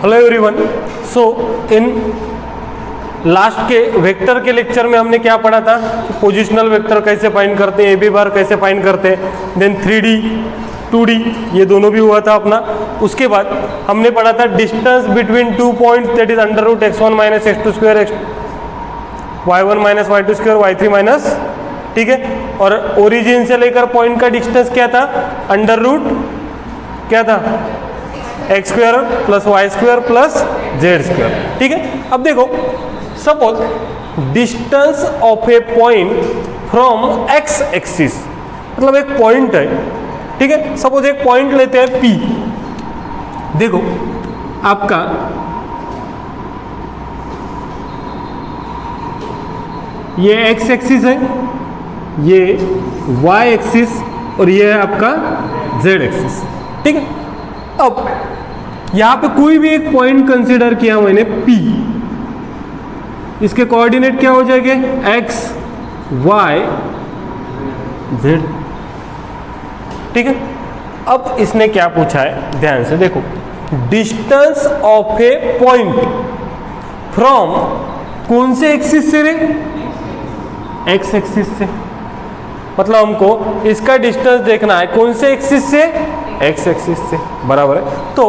Hello everyone. So in last के vector के lecture में हमने क्या पढ़ा था कि पोजिशनल वेक्टर कैसे फाइंड करते हैं, ए बी बार कैसे फाइंड करते हैं, देन 3D 2D ये दोनों भी हुआ था अपना। उसके बाद हमने पढ़ा था distance between 2 points, that is under root x1 minus x2 square, y1 minus y2 square, y3 minus, ठीक है। और ओरिजिन से लेकर पॉइंट का डिस्टेंस क्या था, अंडर रूट क्या था, x square plus y square plus z square, ठीक है। अब देखो, suppose distance of a point from x axis, मतलब एक पॉइंट है, ठीक है। सपोज एक पॉइंट लेते हैं P। देखो आपका ये एक्स एक्सिस है, ये वाई एक्सिस और ये है आपका जेड एक्सिस, ठीक है। अब यहां पे कोई भी एक पॉइंट कंसीडर किया मैंने P, इसके कोऑर्डिनेट क्या हो जाएंगे, x, y, z, ठीक है। अब इसने क्या पूछा है, ध्यान से देखो, distance of a point from कौन से एक्सिस से रे, x एक्सिस से, मतलब हमको इसका डिस्टेंस देखना है कौन से एक्सिस से, एक्स एक्सिस से, बराबर है। तो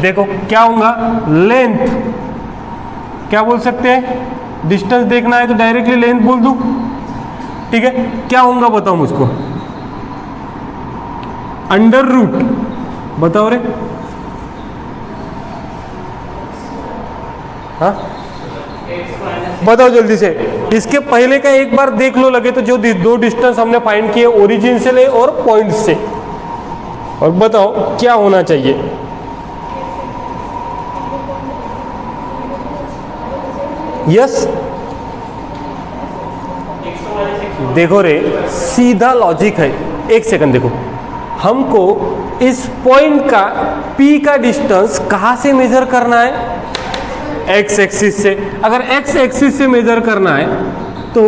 देखो क्या होगा, लेंथ क्या बोल सकते हैं, डिस्टेंस देखना है तो डायरेक्टली लेंथ बोल दूं, ठीक है। क्या होगा बताओ मुझको, अंडर रूट, बताओ रे, हाँ बताओ जल्दी से। इसके पहले का एक बार देख लो, लगे तो जो दो डिस्टेंस हमने फाइंड किए ओरिजिन से ले और पॉइंट से, और बताओ क्या होना चाहिए। यस, देखो रे, सीधा लॉजिक है। एक सेकंड देखो, हमको इस पॉइंट का P का डिस्टेंस कहां से मेजर करना है, एक्स एक्सिस से। अगर एक्स एक्सिस से मेजर करना है तो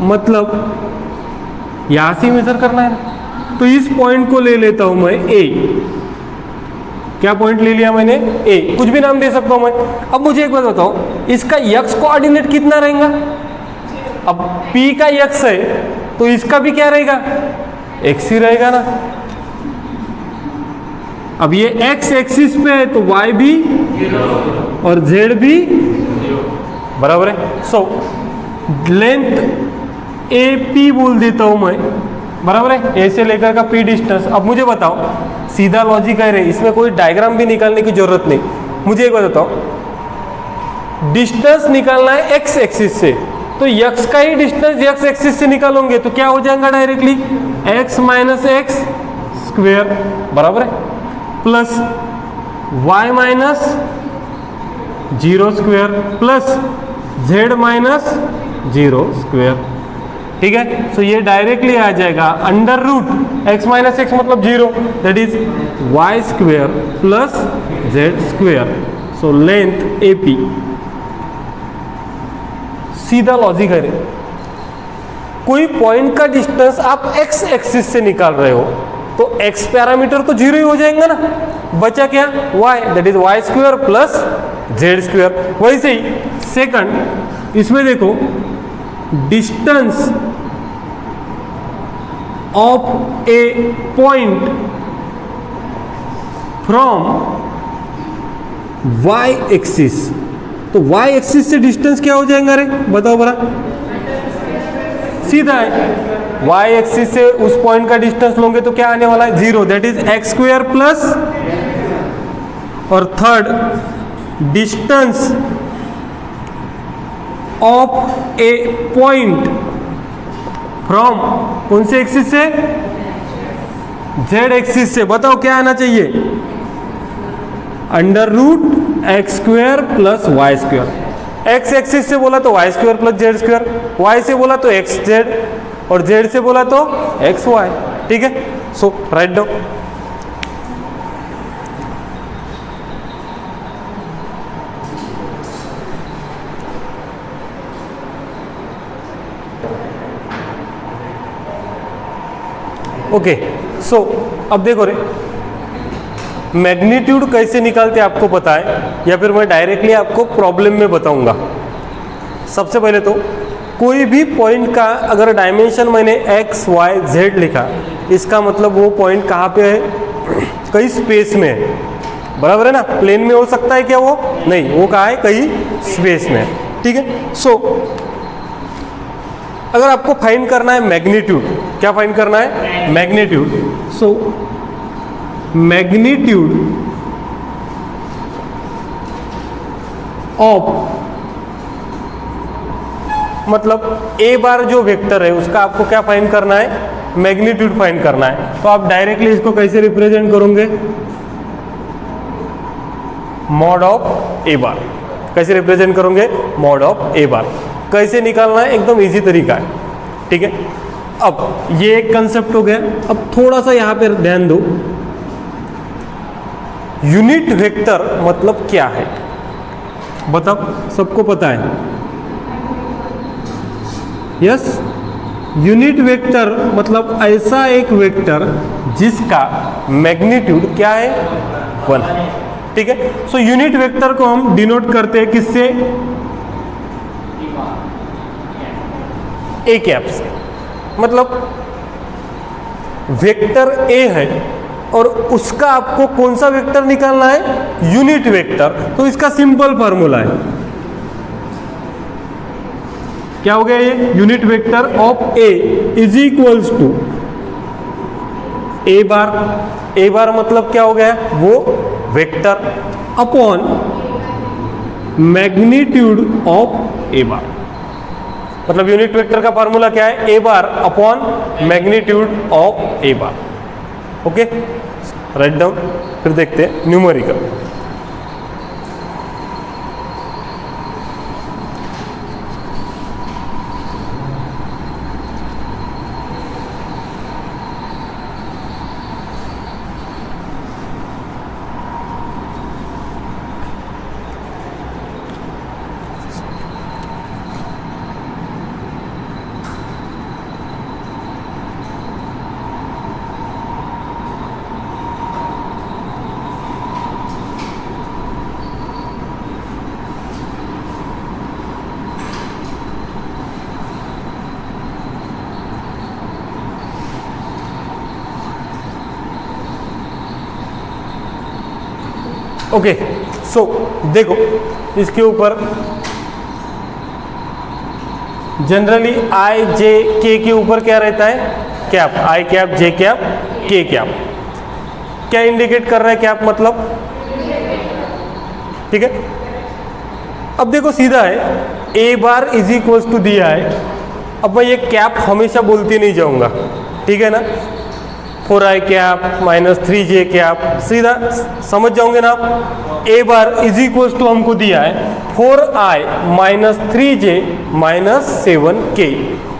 मतलब यहां से मेजर करना है, तो इस पॉइंट को ले लेता हूं मैं A। क्या पॉइंट ले लिया मैंने, A, कुछ भी नाम दे सकता हूं मैं। अब मुझे एक बात बताओ, इसका x कोऑर्डिनेट कितना रहेगा, अब P का x है तो इसका भी क्या रहेगा, x ही रहेगा ना। अब ये x एक्सिस पे है तो y भी और z भी बराबर है। सो लेंथ AP बोल देता हूं मैं, बराबर है, ए से लेकर का P डिस्टेंस। अब मुझे बताओ, सीधा लॉजिक है रे, इसमें कोई डायग्राम भी निकालने की जरूरत नहीं। मुझे एक बात बताओ, डिस्टेंस निकालना है एक्स एक्सिस से, तो x का ही डिस्टेंस x एक्सिस से निकालोगे तो क्या हो जाएगा directly, x minus x square, बराबर है, plus y minus 0 square plus z minus 0 square, ठीक है। सो ये डायरेक्टली आ जाएगा under root x minus x मतलब 0, that is y square plus z square. So length AP, सीधा लॉजिक है। कोई पॉइंट का डिस्टेंस आप एक्स एक्सिस से निकाल रहे हो तो एक्स पैरामीटर तो 0 ही हो जाएगा ना, बचा क्या, y, that is y square plus z square. वैसे ही सेकंड, इसमें देखो, distance of a point from y axis, तो y एक्सिस से डिस्टेंस क्या हो जाएगा रे, बताओ बरा, सीधा है, y एक्सिस से उस पॉइंट का डिस्टेंस लोगे तो क्या आने वाला है, 0, that is X square plus, और third distance of a point from कौन से एक्सिस से, z एक्सिस से, बताओ क्या आना चाहिए, under root x square plus y square. X axis से बोला तो y square plus z square, y से बोला तो एक्स जेड, और जेड से बोला तो एक्स वाई, ठीक है। सो राइट डाउन। ओके, सो अब देखो रे, मैग्नीट्यूड कैसे निकालते आपको पता है, या फिर मैं डायरेक्टली आपको प्रॉब्लम में बताऊंगा। सबसे पहले तो कोई भी पॉइंट का अगर डायमेंशन मैंने x, y, z लिखा, इसका मतलब वो पॉइंट कहाँ पे है, कहीं स्पेस में है, बराबर है ना। प्लेन में हो सकता है क्या वो? नहीं, वो कहाँ है, कहीं स्पेस में है। ठीक है। सो अगर आपको फाइंड करना है मैग्नीट्यूड, क्या फाइंड करना है? मैग्नीट्यूड। सो मैग्नीट्यूड ऑफ, मतलब ए बार जो वेक्टर है उसका आपको क्या फाइंड करना है? मैग्नीट्यूड फाइंड करना है। तो आप डायरेक्टली इसको कैसे रिप्रेजेंट करोगे? Mod of A bar. कैसे रिप्रेजेंट करोगे? Mod of A bar. कैसे निकालना है? एकदम इजी तरीका है। ठीक है। अब ये एक कंसेप्ट हो गया। अब थोड़ा सा यहां पर ध्यान दो, यूनिट वेक्टर मतलब क्या है? बताओ, सबको पता है? यस, यूनिट वेक्टर मतलब ऐसा एक वेक्टर जिसका मैग्नीट्यूड क्या है? 1। ठीक है। सो यूनिट वेक्टर को हम डिनोट करते हैं किससे? ए कैप से। मतलब वेक्टर ए है और उसका आपको कौन सा वेक्टर निकालना है? Unit vector. तो इसका सिंपल फार्मूला है, क्या हो गया ये? Unit vector of A is equals to A bar. A bar मतलब क्या हो गया? वो vector upon magnitude of A bar. मतलब यूनिट वेक्टर का फार्मूला क्या है? ए bar upon magnitude of A bar. Okay, right down. फिर देखते हैं न्यूमेरिकल। ओके, सो देखो इसके ऊपर जनरली आई जे के के ऊपर क्या रहता है? कैप। आई कैप, जे कैप, के कैप। क्या इंडिकेट कर रहा है कैप? मतलब ठीक है। अब देखो सीधा है, ए बार इज इक्वल्स टू दिया है। अब मैं ये कैप हमेशा बोलते नहीं जाऊंगा, ठीक है ना। 4i cap minus 3j cap, सीधा समझ जाओगे ना आप। ए बार इज इक्वल्स टू हमको दिया है 4i minus 3j minus 7k,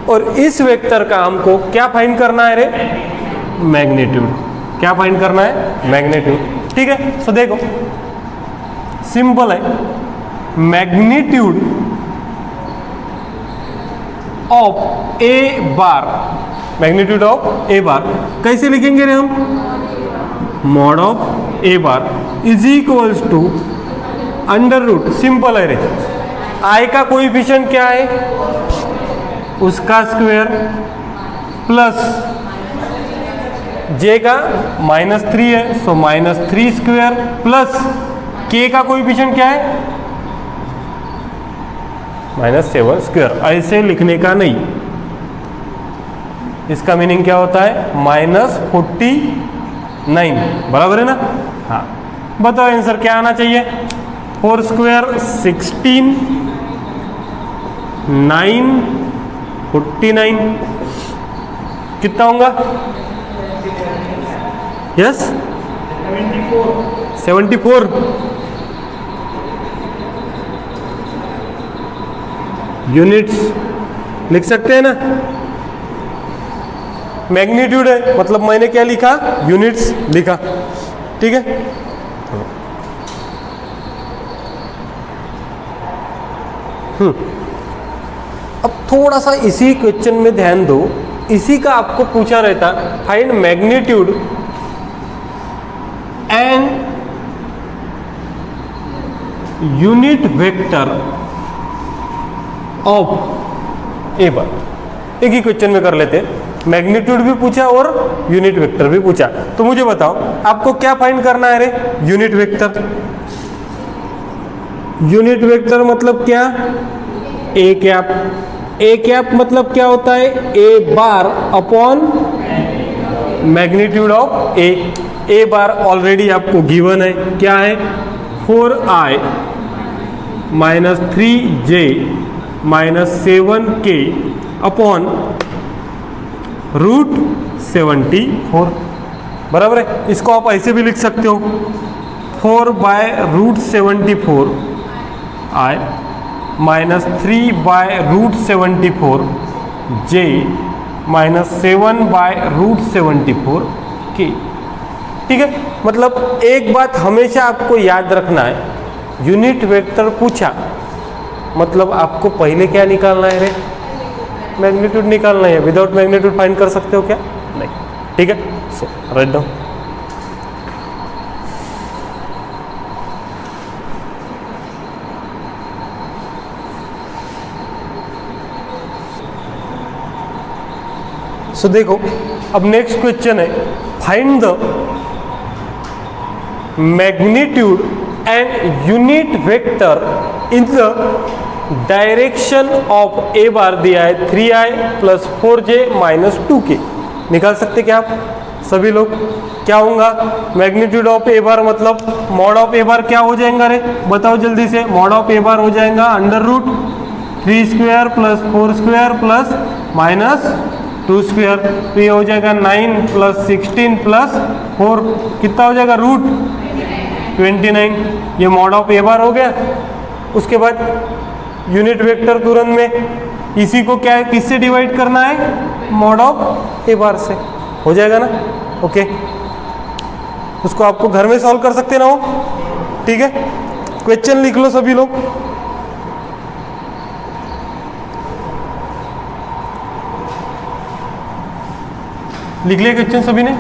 और इस वेक्टर का हमको क्या फाइंड करना है रे? मैग्नीट्यूड। क्या फाइंड करना है? मैग्नीट्यूड। ठीक है। सो देखो सिंपल है, magnitude of A bar, magnitude of A bar कैसे लिखेंगे रे हम? Mod of A bar is equals to under root, simple है रे। आई का कोएफिशिएंट क्या है? उसका स्क्वायर प्लस जे का -3 है, सो -3 स्क्वायर प्लस के का कोएफिशिएंट क्या है? -7 स्क्वायर। ऐसे लिखने का नहीं, इसका मीनिंग क्या होता है? -49, बराबर है ना। हाँ, बताओ आंसर क्या आना चाहिए? 4 स्क्वायर 16, 9 49, कितना होगा? यस 74। यूनिट्स लिख सकते हैं ना। मैग्नीट्यूड है मतलब मैंने क्या लिखा? यूनिट्स लिखा। ठीक है। अब थोड़ा सा इसी क्वेश्चन में ध्यान दो। इसी का आपको पूछा रहता, find magnitude and unit vector of A bar. एक ही क्वेश्चन में कर लेते हैं, मैग्नीट्यूड भी पूछा और यूनिट वेक्टर भी पूछा। तो मुझे बताओ आपको क्या फाइंड करना है रे? Unit vector. यूनिट वेक्टर मतलब क्या? A cap. ए कैप मतलब क्या होता है? ए bar upon magnitude of a. A bar already आपको गिवन है, क्या है? 4i minus 3j minus 7k upon root 74, बराबर है। इसको आप ऐसे भी लिख सकते हो, 4 by root 74 i minus 3 by root 74 j minus 7 by root 74 k। ठीक है, मतलब एक बात हमेशा आपको याद रखना है, यूनिट वेक्टर पूछा मतलब आपको पहले क्या निकालना है रे? मैग्नीट्यूड निकालना है। विदाउट मैग्नीट्यूड फाइंड कर सकते हो क्या? नहीं। ठीक है, सो राइट डाउन। सो देखो अब नेक्स्ट क्वेश्चन है, find the magnitude and unit vector in the direction of A bar दिया है 3i plus 4j minus 2k। निकाल सकते क्या आप सभी लोग? क्या होगा? मैग्नीट्यूड ऑफ ए बार मतलब मॉड ऑफ ए बार क्या हो जाएगा रे? बताओ जल्दी से। मॉड ऑफ ए बार हो जाएगा under root 3 square plus 4 square plus minus 2 square. तो ये हो जाएगा 9 प्लस 16 प्लस 4, कितना हो जाएगा? रूट 29। ये मॉड ऑफ ए बार हो गया। उसके बाद यूनिट वेक्टर तुरंत में इसी को क्या है, किससे डिवाइड करना है? मॉड ऑफ ए बार से। हो जाएगा ना? ओके, उसको आपको घर में सॉल्व कर सकते ना हो? ठीक है, क्वेश्चन लिख लो सभी लोग। लिख लिया क्वेश्चन सभी ने?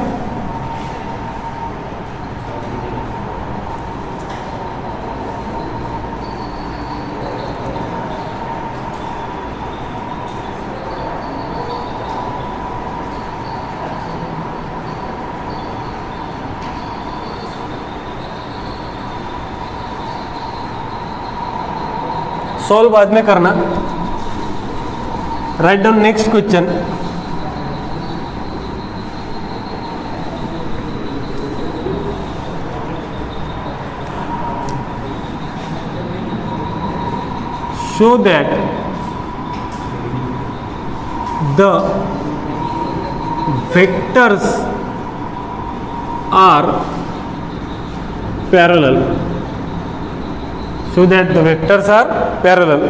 सॉल्व बाद में करना। Write down next question. Show that the vectors are parallel. So that the vectors are parallel.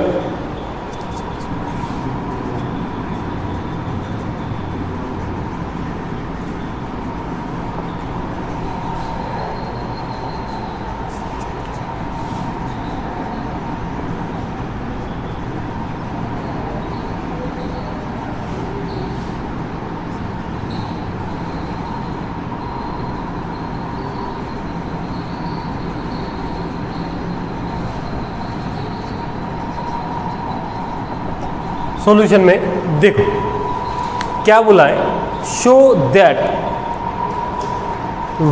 Solution में देखो क्या बोला है, show that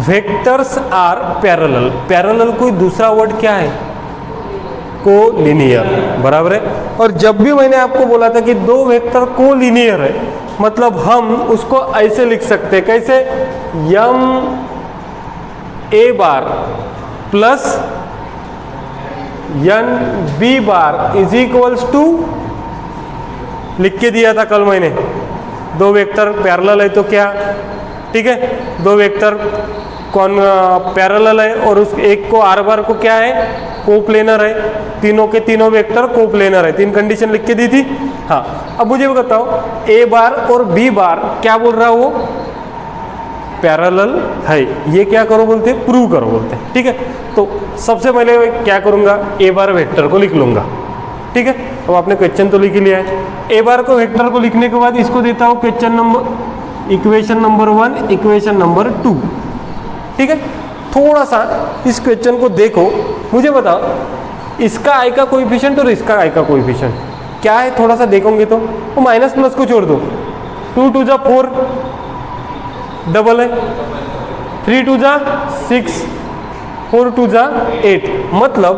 vectors are parallel. Parallel कोई दूसरा वर्ड क्या है? कोलिनियर, बराबर है। और जब भी मैंने आपको बोला था कि दो वेक्टर कोलिनियर है, मतलब हम उसको ऐसे लिख सकते हैं, कैसे? M a bar plus N b bar is equals to, लिख के दिया था कल मैंने, दो वेक्टर पैरेलल है तो क्या, ठीक है, दो वेक्टर कौन पैरेलल है और उस एक को आर बार को क्या है, कोप्लेनर है, तीनों के तीनों वेक्टर कोप्लेनर है, तीन कंडीशन लिख के दी थी। हाँ, अब मुझे बताओ ए बार और बी बार क्या बोल रहा है वो, पैरेलल है, ये क्या करो बोलते हैं, प्रूव करो बोलते हैं, ठीक है। तो सबसे पहले क्या करूंगा, ए बार वेक्टर को लिख लूंगा, ठीक है। अब आपने क्वेश्चन तो लिख ही लिया है, ए बार को वेक्टर को लिखने के बाद इसको देता हूँ question number, equation number 1, equation number 2, ठीक है। थोड़ा सा इस क्वेश्चन को देखो, मुझे बताओ इसका आई का कोएफिशिएंट और इसका आई का कोएफिशिएंट क्या है, थोड़ा सा देखोगे तो वो माइनस प्लस को छोड़ दो, 2 2 जा 4 डबल है, 3 2 जा 6, 4 2 जा 8। मतलब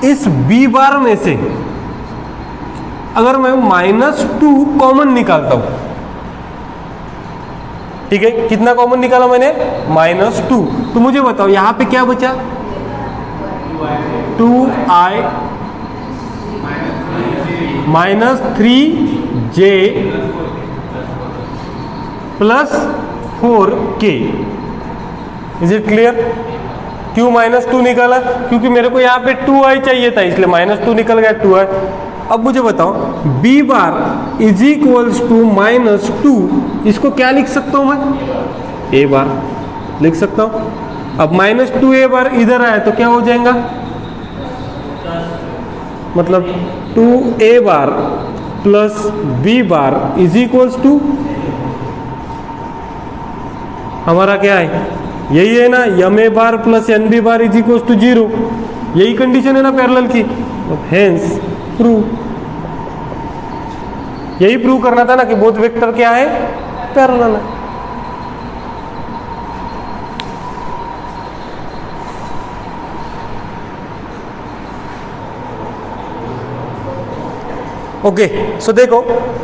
इस बी बार में से अगर मैं -2 कॉमन निकालता हूं, ठीक है, कितना कॉमन निकाला मैंने, -2, तो मुझे बताओ यहां पे क्या बचा, 2i -3j plus 4k। Is it clear? क्यों -2 निकाला? क्योंकि मेरे को यहाँ पे 2i चाहिए था, इसलिए -2 निकल गया 2i। अब मुझे बताओ b bar is equals to -2, इसको क्या लिख सकता हूँ मैं, a बार लिख सकता हूँ। अब -2a बार इधर आया तो क्या हो जाएगा, मतलब 2a bar plus b bar is equals to हमारा क्या है, यही है ना, ma bar plus nb bar is equals to 0, यही कंडीशन है ना पैरेलल की। हेंस प्रूव, यही प्रूव करना था ना कि बोथ वेक्टर क्या है, पैरेलल है। ओके, सो देखो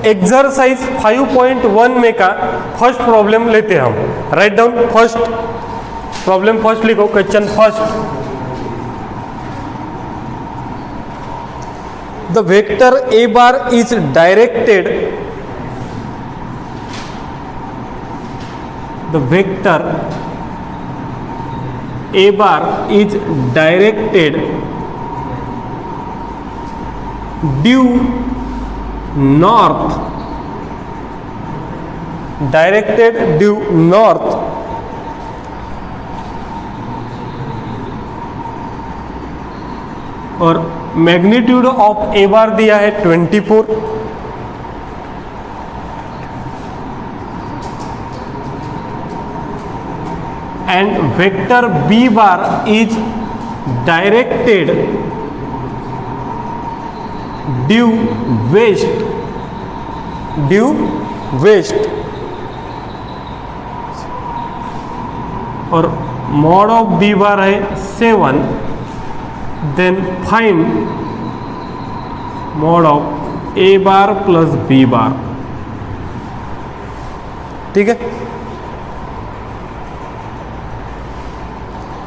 एक्सरसाइज 5.1 में का फर्स्ट प्रॉब्लम लेते हैं हम। Right down first problem, first लिखो question first. The vector a bar is directed, the vector a bar is directed due north, directed due north और मैग्नीट्यूड ऑफ ए बार दिया है 24, and vector b bar is directed due west, due west, और mod of B bar है 7, then find mod of a bar plus b bar। ठीक है,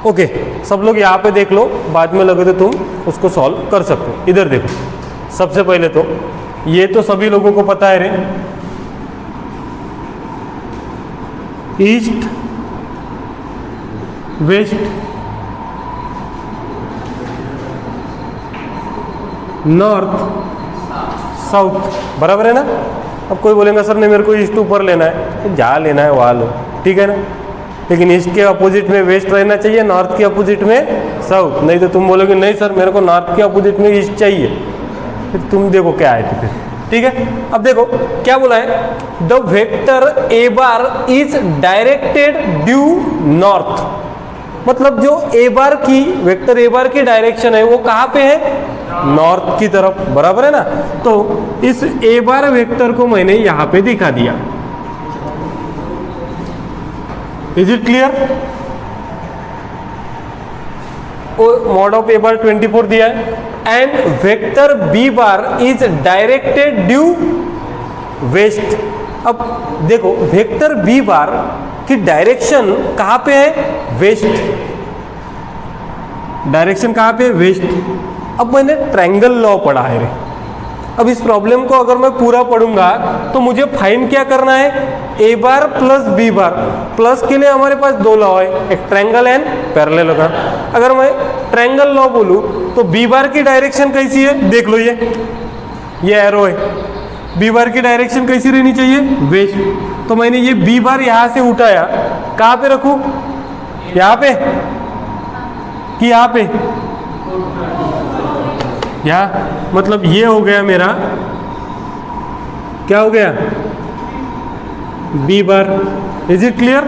okay, सब लोग यहां पे देख लो, बाद में लगे तो तुम उसको सॉल्व कर सकते हो। इधर देखो, सबसे पहले तो ये तो सभी लोगों को पता है रे, ईस्ट वेस्ट नॉर्थ साउथ, बराबर है ना। अब कोई बोलेगा सर ने मेरे को ईस्ट ऊपर लेना है, तो जहाँ लेना है वहाँ लो, ठीक है ना, लेकिन ईस्ट के अपोजिट में वेस्ट रहना चाहिए, नॉर्थ के अपोजिट में साउथ। नहीं तो तुम बोलोगे नहीं सर मेरे को नॉर्थ के अपोजिट में ईस्ट चाहिए, फिर तुम देखो क्या है तो फिर, ठीक है। अब देखो क्या बोला है, the vector A bar is directed due north, मतलब जो ए बार की वेक्टर ए बार की डायरेक्शन है वो कहाँ पे है, नॉर्थ की तरफ, बराबर है ना। तो इस ए बार वेक्टर को मैंने यहां पे दिखा दिया। Is it clear? Mod of A bar 24 दिया है, and vector b bar is directed due west. अब देखो वेक्टर बी बार की डायरेक्शन कहां पे है, वेस्ट, डायरेक्शन कहां पे, वेस्ट। अब मैंने ट्रायंगल लॉ पढ़ा है रे, अब इस प्रॉब्लम को अगर मैं पूरा पढ़ूंगा तो मुझे फाइंड क्या करना है, ए bar plus B bar. Plus के लिए हमारे पास दो लॉ है, एक ट्रायंगल एंड पैरेलल का। अगर मैं ट्रायंगल लॉ बोलूं तो बी बार की डायरेक्शन कैसी है, देख लो, ये एरो है, बी बार की डायरेक्शन कैसी रहनी चाहिए, वेस्ट। तो मैंने ये बी बार यहां से उठाया, कहां पे रखूं, यहां पे कि यहां पे, यहाँ, मतलब ये हो गया मेरा, क्या हो गया, b bar. Is it clear?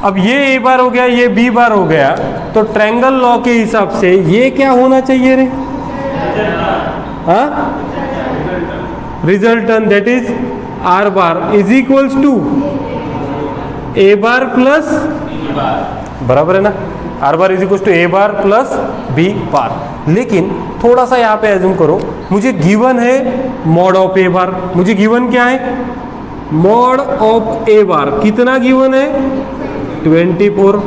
अब ये ए बार हो गया, ये बी बार हो गया, तो ट्रायंगल लॉ के हिसाब से ये क्या होना चाहिए रे? हाँ, resultant that is r bar is equals to A bar plus, बराबर है ना, r bar is equal to A bar plus B bar. लेकिन थोड़ा सा यहाँ पे एज्यूम करो, मुझे गिवन है मॉड ऑफ ए बार, मुझे गिवन क्या है? मॉड ऑफ ए बार कितना गिवन है? 24।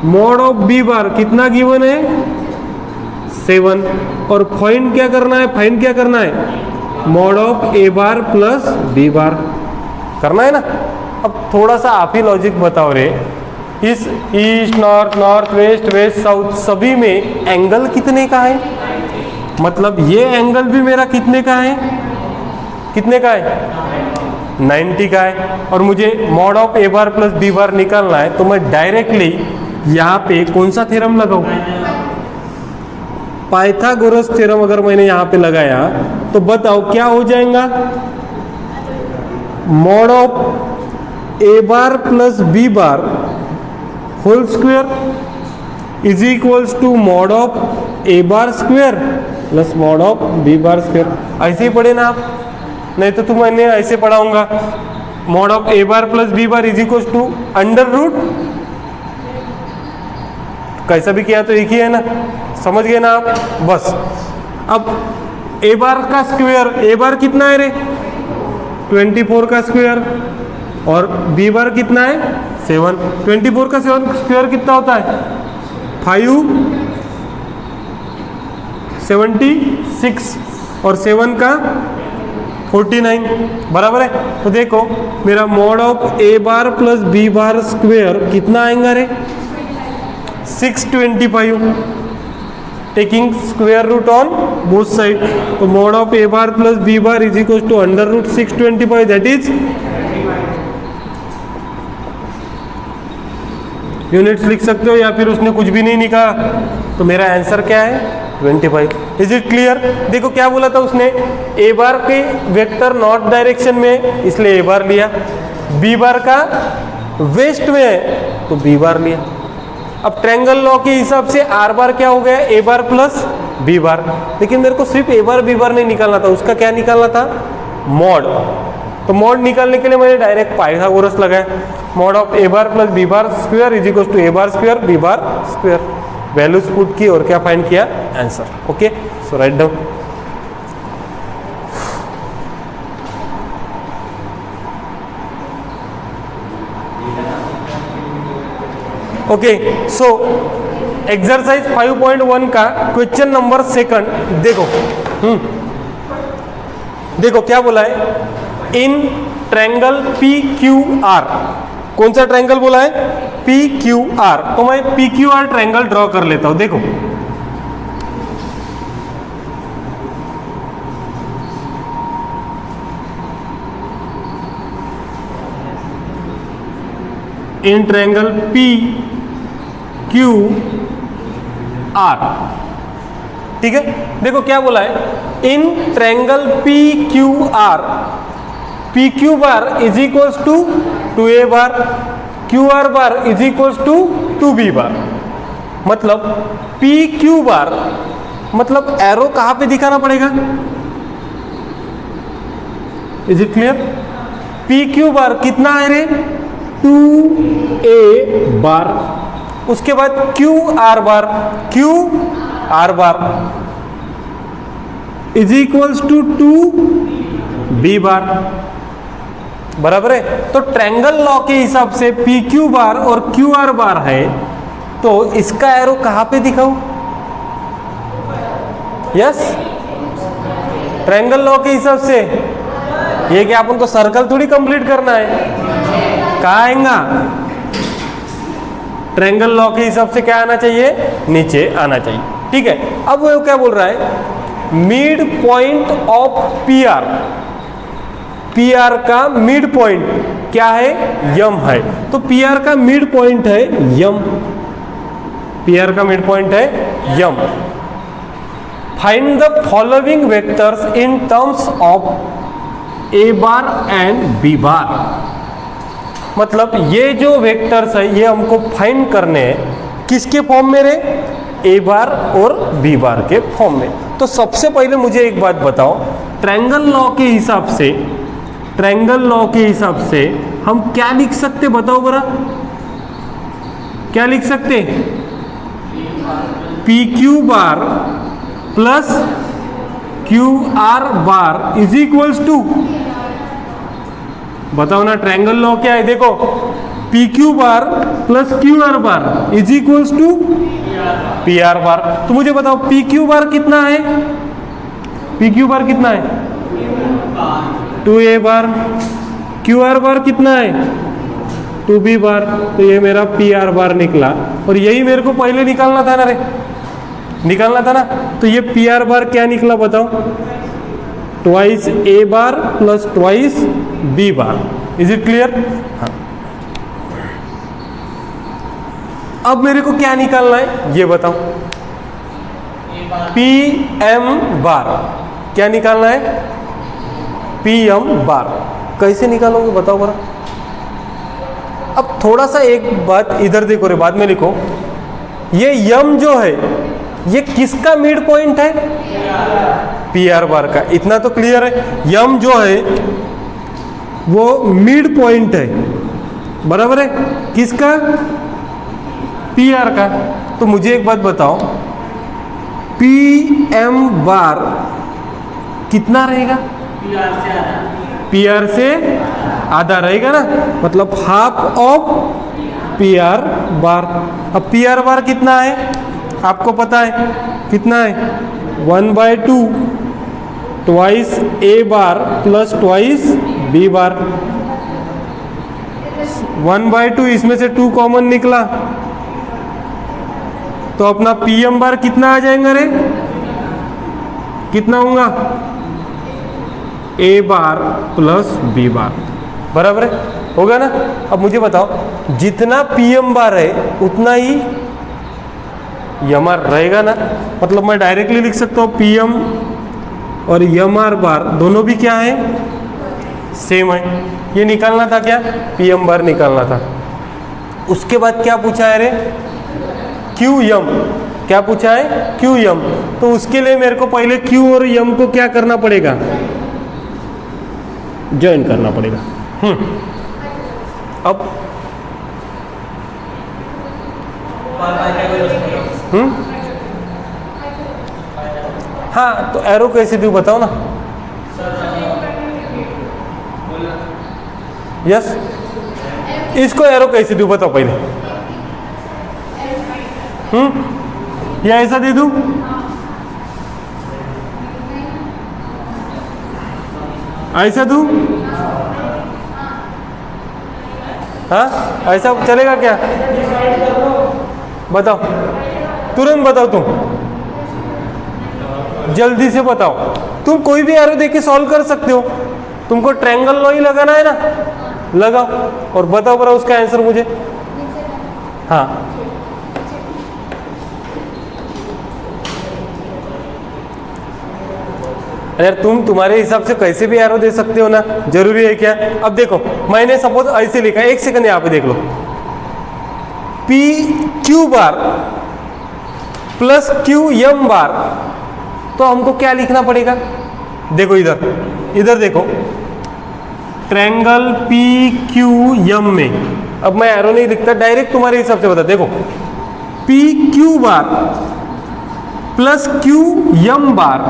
मॉड ऑफ बी बार कितना गिवन है? 7। और फाइंड क्या करना है? फाइंड क्या करना है? Mod of A bar plus B bar करना है ना। अब थोड़ा सा आप ही लॉजिक बताओ रे, इस east north, north west, west south सभी में एंगल कितने का है? मतलब ये एंगल भी मेरा कितने का है? कितने का है? 90 का है। और मुझे mod of A bar plus B bar निकालना है, तो मैं डायरेक्टली यहाँ पे कौन सा थ्योरम लगाऊं? पाइथागोरस थ्योरम अगर मैंने यहाँ पे लगाया तो बताओ क्या हो जाएगा? Mod of A bar plus B bar whole square is equals to mod of A bar square plus mod of B bar square. ऐसे ही पढ़े ना आप, नहीं तो तुम मैंने ऐसे पढ़ाऊंगा, mod of A bar plus B bar is equals to under root, कैसा भी किया तो एक ही है ना, समझ गए ना आप? बस अब ए बार का स्क्वायर, ए बार कितना है रे? 24 का स्क्वायर, और बी बार कितना है? 7। 24 का स्क्वायर कितना होता है? 5 76, और 7 का 49, बराबर है। तो देखो मेरा mod of A bar plus B bar square कितना आएगा रे? 625, taking square root on both side. तो mod of A bar plus B bar is equal to under root 625, that is units लिख सकते हो, या फिर उसने कुछ भी नहीं लिखा तो मेरा आंसर क्या है? 25। Is it clear? देखो क्या बोला था उसने, ए बार के वेक्टर नॉर्थ डायरेक्शन में इसलिए ए बार लिया, बी बार का वेस्ट में है तो बी बार लिया। अब ट्रायंगल लॉ के हिसाब से आर बार क्या हो गया? ए बार प्लस बी बार। लेकिन मेरे को सिर्फ ए बार बी बार नहीं निकालना था, उसका क्या निकालना था? मॉड। तो मॉड निकालने के लिए मैंने डायरेक्ट पाइथागोरस लगाया, mod of A bar plus B bar square is equal to A bar square b bar square. Values put की और क्या फाइंड किया? Answer. Okay, so right down. Okay, so exercise 5.1 का क्वेश्चन नंबर 2 देखो। देखो क्या बोला है, in triangle P Q R, कौन सा ट्रायंगल बोला है? P Q R. तो मैं P Q R triangle draw कर लेता हूं। देखो in triangle P Q R, ठीक है। देखो क्या बोला है, in triangle P Q R, P Q bar is equals to A bar, Q R bar is equals to B bar. मतलब पी क्यू बार, मतलब एरो कहां पे दिखाना पड़ेगा? Is it clear? P Q bar कितना है रे? 2a bar. उसके बाद Q R bar, Q R bar is equals to B bar, बराबर है। तो ट्रायंगल लॉ के हिसाब से पी क्यू बार और क्यू आर बार है, तो इसका एरो कहां पे दिखाऊं? यस, ट्रायंगल लॉ के हिसाब से ये कि अपन को सर्कल थोड़ी कंप्लीट करना है, कहाँ आएगा? ट्रायंगल लॉ के हिसाब से क्या आना चाहिए? नीचे आना चाहिए, ठीक है। अब वो क्या बोल रहा है, mid point of P R, P R का मिड पॉइंट क्या है? यम है। तो पी आर का मिड पॉइंट है यम, पी आर का मिड पॉइंट है M. Find the following vectors in terms of A bar and b bar. मतलब ये जो वेक्टर्स है ये हमको फाइंड करने हैं किसके फॉर्म में रे, ए बार और बी बार के फॉर्म में। तो सबसे पहले मुझे एक बात बताओ, ट्रायंगल लॉ के हिसाब से, ट्रायंगल लॉ के हिसाब से हम क्या लिख सकते, बताओ बरा, क्या लिख सकते? P Q bar plus Q R bar is equals to, बताओ ना ट्रायंगल लॉ क्या है? देखो P Q bar plus Q R bar is equals to P R bar. तो मुझे बताओ पी क्यू बार कितना है? पी क्यू बार कितना है? 2a बार। क्यू आर बार कितना है? 2b बार। तो ये मेरा पी आर बार निकला, और यही मेरे को पहले निकालना था ना रे, निकालना था ना। तो ये पी आर बार क्या निकला बताओ? Twice A bar plus twice B bar. Is it clear? हाँ। अब मेरे को क्या निकालना है ये बताओ? P M bar. क्या निकालना है? P M bar. कैसे निकालोगे बताओ बरा? अब थोड़ा सा एक बात इधर देखो रे, बाद में लिखो। ये यम जो है ये किसका मिड पॉइंट है? पी आर बार का। इतना तो क्लियर है, यम जो है वो मिड पॉइंट है, बराबर है, किसका? पी आर का। तो मुझे एक बात बताओ, पी एम बार कितना रहेगा? पी आर से आधा रहेगा ना, मतलब हाफ ऑफ पी आर बार। अब पी आर बार कितना है आपको पता है? कितना है? 1/2 ट्वाइस ए बार प्लस ट्वाइस बी बार। 1/2 इसमें से 2 कॉमन निकला, तो अपना पी एम बार कितना आ जाएगा रे? कितना होगा? ए बार प्लस बी बार, बराबर है, होगा ना। अब मुझे बताओ, जितना पी एम बार है उतना ही एम आर रहेगा ना। मतलब मैं डायरेक्टली लिख सकता हूँ पी एम और एम आर बार दोनों भी क्या है? सेम है। ये निकालना था क्या? पी एम बार निकालना था। उसके बाद क्या पूछा है रे? Q M. क्या पूछा है? Q M. तो उसके लिए मेरे को पहले क्यू और एम को क्या करना पड़ेगा? ज्वाइन करना पड़ेगा। अब हाँ, तो एरो कैसे दूं बताओ ना। यस, इसको एरो कैसे दूं बताओ पहले। या ऐसा दे दूं? ऐसा दूं? हाँ, ऐसा चलेगा क्या? बताओ, तुरंत बताओ, तुम जल्दी से बताओ। तुम कोई भी एरो देके सॉल्व कर सकते हो। तुमको ट्रायंगल लॉ ही लगाना है ना, लगाओ और बताओ बरा उसका आंसर मुझे। हाँ, अरे तुम तुम्हारे हिसाब से कैसे भी एरो दे सकते हो ना, जरूरी है क्या? अब देखो, मैंने सपोज ऐसे लिखा, एक सेकंड यहाँ पे देख लो, P Q bar plus Q M bar. तो हमको क्या लिखना पड़ेगा? देखो इधर, इधर देखो, ट्रायंगल पी क्यू एम में, अब मैं एरो नहीं लिखता, डायरेक्ट तुम्हारे हिसाब से बता। देखो P Q bar plus Q M bar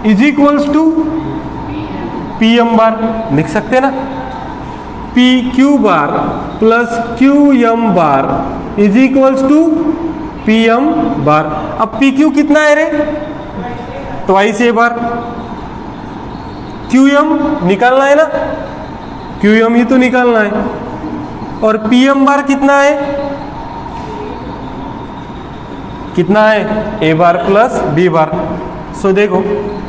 is equals to P M bar. लिख सकते ना, P Q bar plus Q M bar is equals to P M bar. अब पी क्यू कितना है रे? ट्वाइस ए बार। क्यू एम निकालना है ना, क्यू एम ही तो निकालना है। और पी एम बार कितना है? कितना है? ए bar plus B bar. So देखो,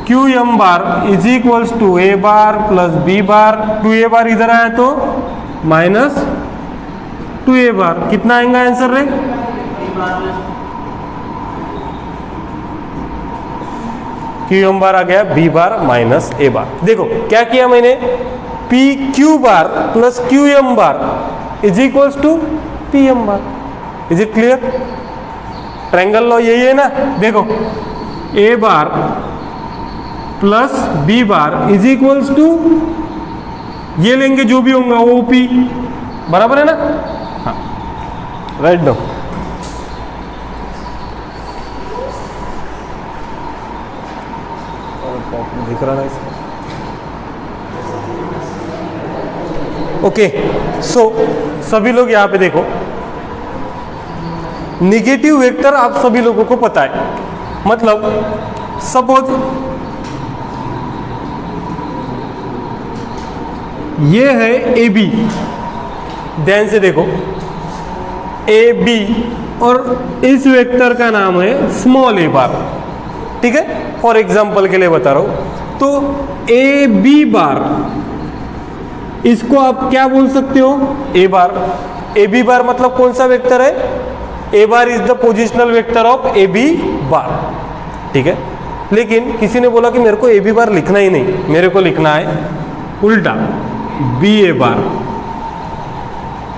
Q M bar is equals to A bar plus B bar. 2a bar इधर आया तो माइनस 2a बार। कितना आएगा आंसर रे? क्यू एम बार आ गया बी बार माइनस ए बार। देखो क्या किया मैंने, P Q bar plus Q M bar is equals to P M bar. Is it clear? Triangle law यही है ना, देखो a bar plus B bar is equals to ये लेंगे जो भी होगा ओ पी, बराबर है ना? हाँ, राइट डाउन। दिख रहा ना इसमें? ओके, सो सभी लोग यहां पे देखो, निगेटिव वेक्टर आप सभी लोगों को पता है। मतलब सपोज ये है ए बी, ध्यान से देखो ए बी, और इस वेक्टर का नाम है स्मॉल ए बार, ठीक है? फॉर एग्जाम्पल के लिए बता रहा हूं, तो ए बी बार इसको आप क्या बोल सकते हो? ए बार। ए बी बार मतलब कौन सा वेक्टर है? ए bar is the positional vector of a B bar, ठीक है? लेकिन किसी ने बोला कि मेरे को ए बी बार लिखना ही नहीं, मेरे को लिखना है उल्टा बी ए बार।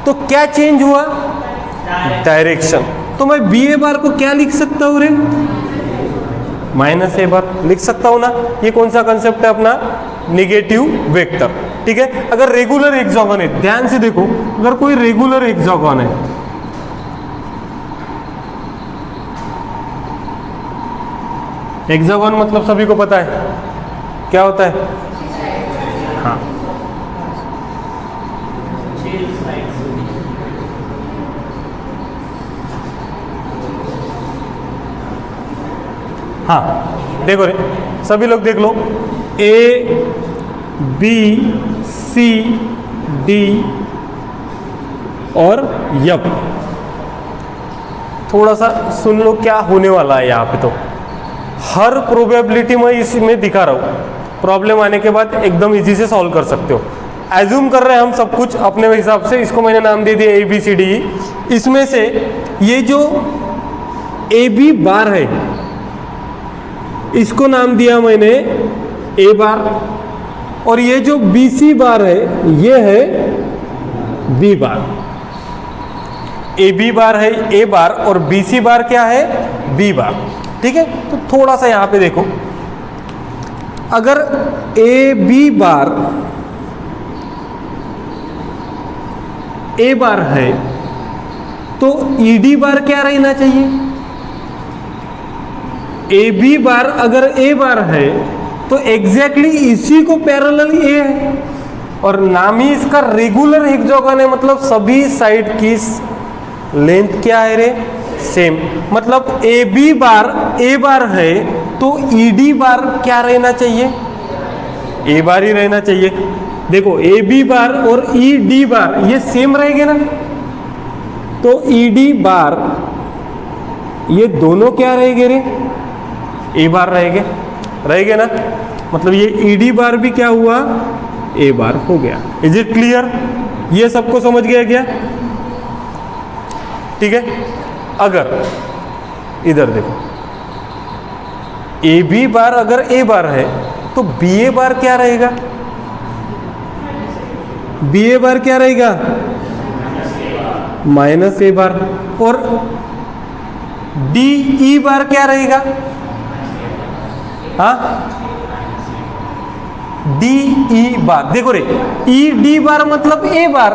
तो क्या चेंज हुआ? डायरेक्शन। तो मैं बी ए बार को क्या लिख सकता हूं रे? माइनस ए बार लिख सकता हूं ना? ये कौन सा कंसेप्ट है अपना? निगेटिव वेक्टर, ठीक है? अगर रेगुलर हेक्सागोन है, ध्यान से देखो, अगर कोई रेगुलर हेक्सागोन है, हेक्सागोन मतलब सभी को पता है क्या होता है? हाँ, हाँ, देखो रे सभी लोग देख लो, ए बी सी डी और यप। थोड़ा सा सुन लो क्या होने वाला है यहाँ पे। तो हर प्रोबेबिलिटी मैं इसमें दिखा रहा हूँ, प्रॉब्लम आने के बाद एकदम इजी से सॉल्व कर सकते हो। एज्यूम कर रहे हैं हम सब कुछ अपने हिसाब से, इसको मैंने नाम दे दिया ए बी सी डी। इसमें से ये जो ए बी बार है इसको नाम दिया मैंने ए बार, और ये जो बी सी बार है ये है B bar. A B bar है ए बार और बी सी बार क्या है? बी बार, ठीक है? तो थोड़ा सा यहां पे देखो, अगर ए बी बार ए बार है तो ई डी बार क्या रहना चाहिए? ए बी बार अगर ए बार है तो एग्जैक्टली इसी को पैरेलल ए है, और नाम ही इसका रेगुलर हेक्सागोन है, मतलब सभी साइड की लेंथ क्या है रे? सेम। मतलब ए बी बार ए बार है तो ई डी बार क्या रहना चाहिए? ए बार ही रहना चाहिए। देखो ए बी बार और ई डी बार ये सेम रहेंगे ना, तो ई डी बार ये दोनों क्या रहेंगे रे? ए बार रहेंगे ना? मतलब ये ई डी बार भी क्या हुआ? ए बार हो गया। Is it clear? ये सबको समझ गया क्या? ठीक है। अगर इधर देखो ए बी बार अगर ए बार है तो बी ए बार क्या रहेगा? बी ए बार क्या रहेगा? माइनस ए बार। और डी ई बार क्या रहेगा? हाँ, डी ई बार। देखो रे, ई डी बार मतलब ए बार,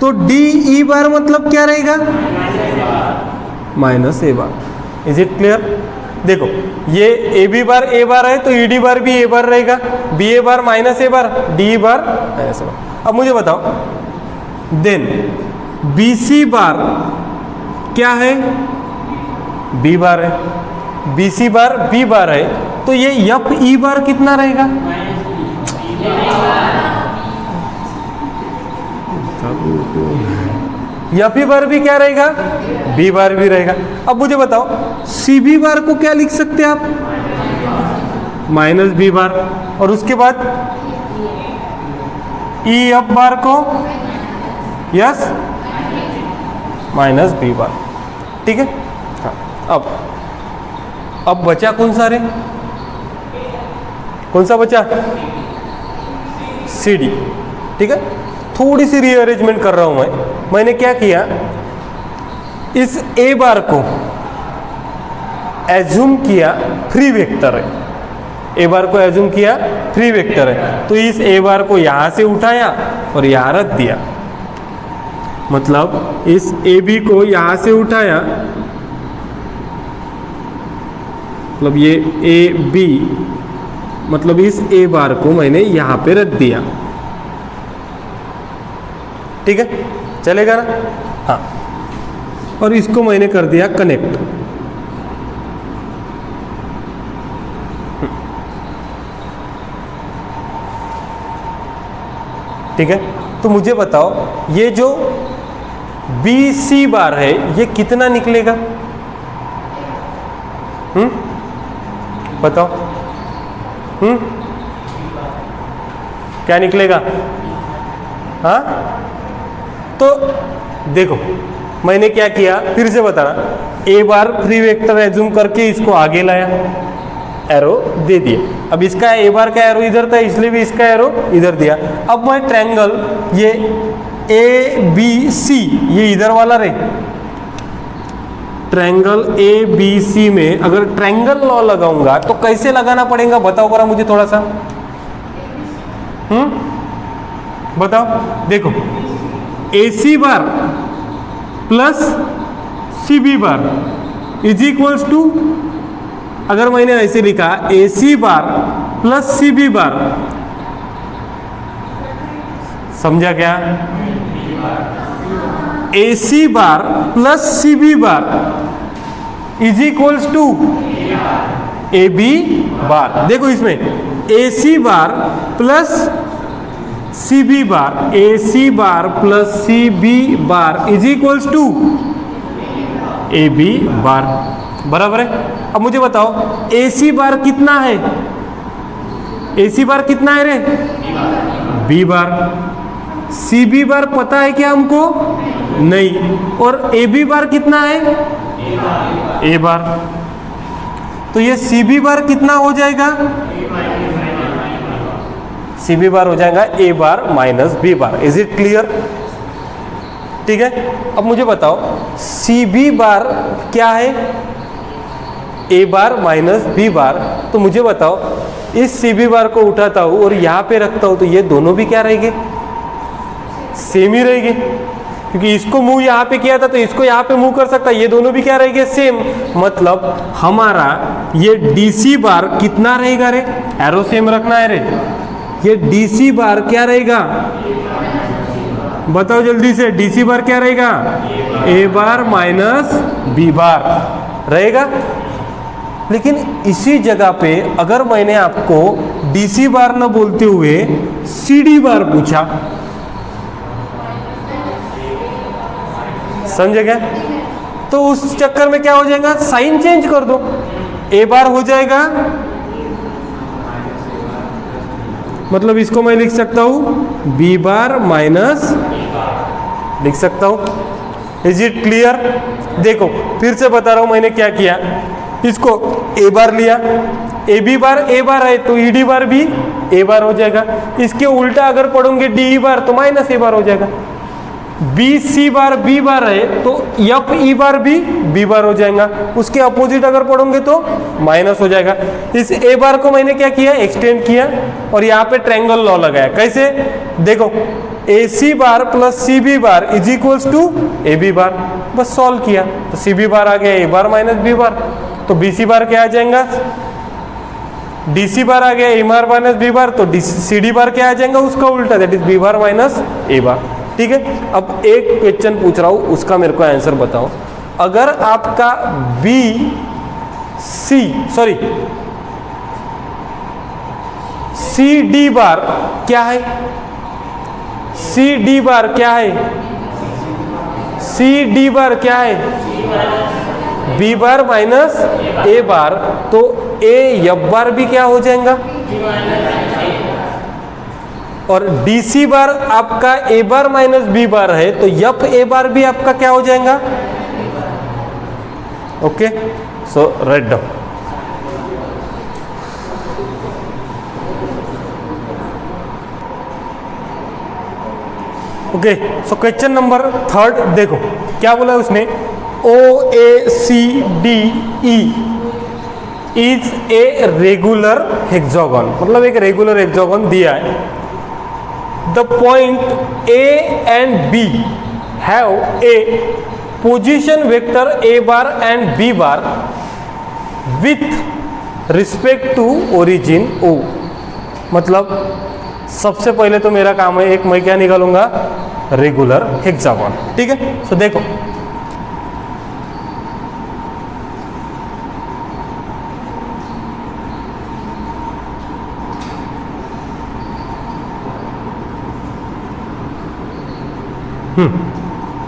तो डी ई बार मतलब क्या रहेगा? Minus A bar. Is it clear? देखो ये ए बी बार ए बार है तो ई डी बार भी ए बार रहेगा, बी ए बार माइनस ए बार, डी ई बार माइनस ए बार। अब मुझे बताओ, देन बी सी बार क्या है? बी बार है, बी सी बार बी बार है, तो ये एफ ई बार कितना रहेगा? एफ ई बार भी क्या रहेगा? बी बार भी रहेगा। अब मुझे बताओ सी बी बार को क्या लिख सकते हैं आप? Minus B bar. और उसके बाद ई एफ बार को यस माइनस बी बार, ठीक है। हाँ, अब बचा कौन सा रे? कौन सा बचा? सी डी, ठीक है। थोड़ी सी रीअरेंजमेंट कर रहा हूं मैं। मैंने क्या किया, इस ए बार को एज्यूम किया फ्री वेक्टर है, ए बार को एज्यूम किया फ्री वेक्टर है, तो इस ए बार को यहां से उठाया और यहां रख दिया, मतलब इस ए बी को यहां से उठाया, मतलब ये ए बी, मतलब इस ए बार को मैंने यहां पे रख दिया। ठीक है, चलेगा ना? हाँ, और इसको मैंने कर दिया कनेक्ट। ठीक है, तो मुझे बताओ ये जो बी सी बार है ये कितना निकलेगा? बताओ। क्या निकलेगा? हाँ, तो देखो मैंने क्या किया, फिर से बताना, ए बार फ्री वेक्टर एज्यूम करके इसको आगे लाया, एरो दे दिए। अब इसका ए बार का एरो इधर था इसलिए भी इसका एरो इधर दिया। अब मैं ट्रायंगल ये ए बी सी ये इधर वाला रहे, ट्रायंगल ए बी सी में अगर ट्रायंगल लॉ लगाऊंगा तो कैसे लगाना पड़ेगा बताओ जरा मुझे थोड़ा सा। बताओ। देखो A C bar plus C B bar is equals to, अगर मैंने ऐसे लिखा ए C bar plus C B bar, समझा क्या? A C bar plus C B bar is equals to A B bar. देखो इसमें A C bar plus C B bar, A C bar plus C B bar is equals to A B bar, बराबर है। अब मुझे बताओ ए C bar कितना है? ए C bar कितना है रे? B bar. सी बी बार पता है क्या हमको? नहीं। और ए बी बार कितना है? ए बार। तो ये सी बी बार कितना हो जाएगा? सी बी बार हो जाएगा a bar minus B bar. Is it clear? ठीक है, अब मुझे बताओ सी बी बार क्या है? ए बार माइनस बी बार। तो मुझे बताओ इस सी बी बार को उठाता हूं और यहां पे रखता हूं तो ये दोनों भी क्या रहेंगे? सेम ही रहेंगे, क्योंकि इसको मूव यहां पे किया था तो इसको यहां पे मूव कर सकता है, ये दोनों भी क्या रहेंगे? सेम। मतलब हमारा ये डी सी बार कितना रहेगा रे? एरो सेम रखना है रे। ये डी सी बार क्या रहेगा? बताओ जल्दी से, डी सी बार क्या रहेगा? ए बार माइनस बी बार रहेगा। लेकिन इसी जगह पे अगर मैंने आपको डी सी बार न बोलते हुए सी डी बार पूछा, समझे क्या? तो उस चक्कर में क्या हो जाएगा? साइन चेंज कर दो, ए बार हो जाएगा, मतलब इसको मैं लिख सकता हूं बी बार माइनस लिख सकता हूं। Is it clear? देखो फिर से बता रहा हूं मैंने क्या किया, इसको ए बार लिया, ए बी बार ए बार है तो ई डी बार भी ए बार हो जाएगा। इसके उल्टा अगर पढ़ोगे डी ई बार तो माइनस ए बार हो जाएगा। बी सी बार बी बार है तो एफ ई बार भी बी बार हो जाएगा। उसके अपोजिट अगर पढ़ोगे तो माइनस हो जाएगा। इस ए बार को मैंने क्या किया? एक्सटेंड किया और यहाँ पे ट्रायंगल लॉ लगाया। कैसे? देखो A C bar plus C B bar is equals to A B bar, बस सॉल्व किया तो सी बी बार आ गया ए बार माइनस बी बार, तो बी सी बार क्या आ जाएगा? डी सी बार आ गया ए बार माइनस बी बार, तो सी डी बार क्या आ जाएगा? उसका उल्टा, that is b bar minus A bar. ठीक है, अब एक क्वेश्चन पूछ रहा हूं उसका मेरे को आंसर बताओ। अगर आपका B C sorry C D bar क्या है? सी डी बार क्या है? सी डी बार क्या है? बी बार माइनस ए बार, तो ए एफ बार भी क्या हो जाएगा? और डी सी बार आपका ए बार माइनस बी बार है तो एफ ए बार भी आपका क्या हो जाएगा? Okay, so right down. Okay, so question number 3 देखो क्या बोला उसने, OACDE is a regular hexagon, मतलब एक रेगुलर हेक्सागन दिया है. The point A and B have a position vector A bar and B bar with respect to origin O. मतलब सबसे पहले तो मेरा काम है, एक मैं क्या निकालूंगा, रेगुलर हेक्सागन. ठीक है, सो देखो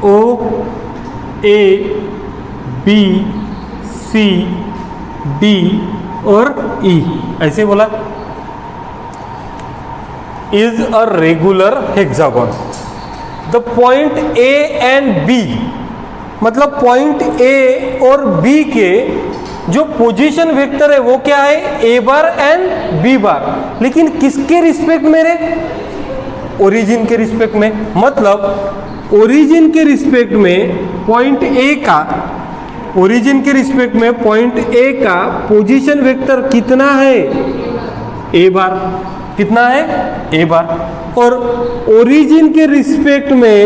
O A B C D और E ऐसे बोला, is a regular hexagon. The point A and B, मतलब पॉइंट A और B के जो पोजीशन वेक्टर है वो क्या है, A बार एंड B बार, लेकिन किसके रिस्पेक्ट में रे, ओरिजिन के रिस्पेक्ट में. मतलब ओरिजिन के रिस्पेक्ट में पॉइंट A का, ओरिजिन के रिस्पेक्ट में पॉइंट A का पोजीशन वेक्टर कितना है, A बार. कितना है, A बार. और ओरिजिन के रिस्पेक्ट में